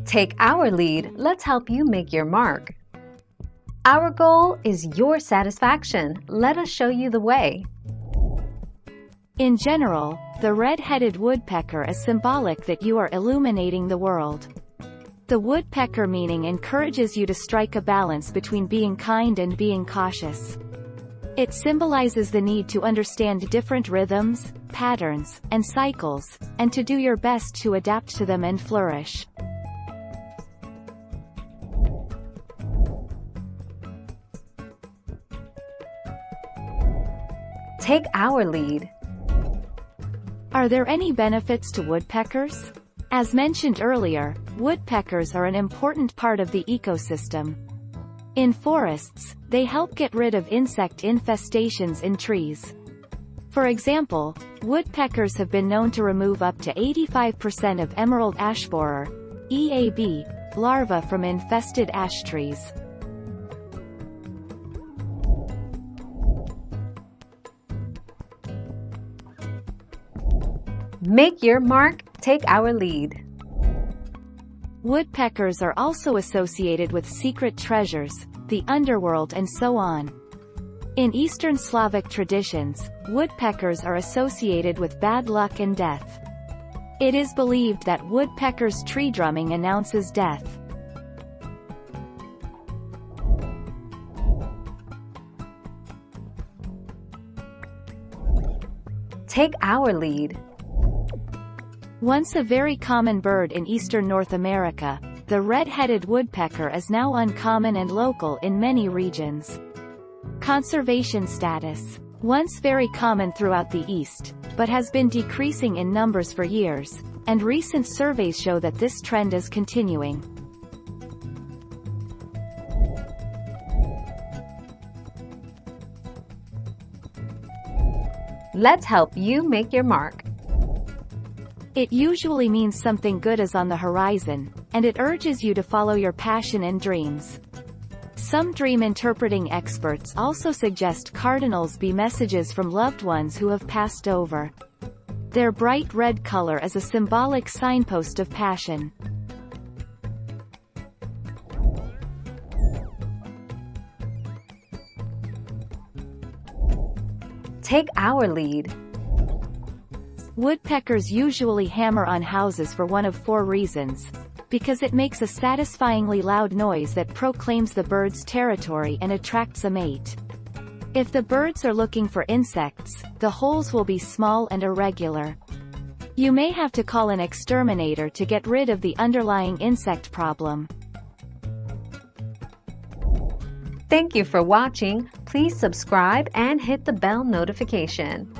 Take our lead, let's help you make your mark. Our goal is your satisfaction. Let us show you the way. In general, the red-headed woodpecker is symbolic that you are illuminating the world. The woodpecker meaning encourages you to strike a balance between being kind and being cautious. It symbolizes the need to understand different rhythms, patterns, and cycles, and to do your best to adapt to them and flourish. Take our lead. Are there any benefits to woodpeckers? As mentioned earlier, woodpeckers are an important part of the ecosystem. In forests, they help get rid of insect infestations in trees. For example, woodpeckers have been known to remove up to 85% of emerald ash borer (EAB) larvae from infested ash trees. Make your mark, take our lead. Woodpeckers are also associated with secret treasures, the underworld and so on. In Eastern Slavic traditions, woodpeckers are associated with bad luck and death. It is believed that woodpeckers' tree drumming announces death. Take our lead. Once a very common bird in eastern North America, the red-headed woodpecker is now uncommon and local in many regions. Conservation status. Once very common throughout the East, but has been decreasing in numbers for years, and recent surveys show that this trend is continuing. Let's help you make your mark. It usually means something good is on the horizon, and it urges you to follow your passion and dreams. Some dream interpreting experts also suggest cardinals be messages from loved ones who have passed over. Their bright red color is a symbolic signpost of passion. Take our lead. Woodpeckers usually hammer on houses for one of 4 reasons. Because it makes a satisfyingly loud noise that proclaims the bird's territory and attracts a mate. If the birds are looking for insects, the holes will be small and irregular. You may have to call an exterminator to get rid of the underlying insect problem. Thank you for watching. Please subscribe and hit the bell notification.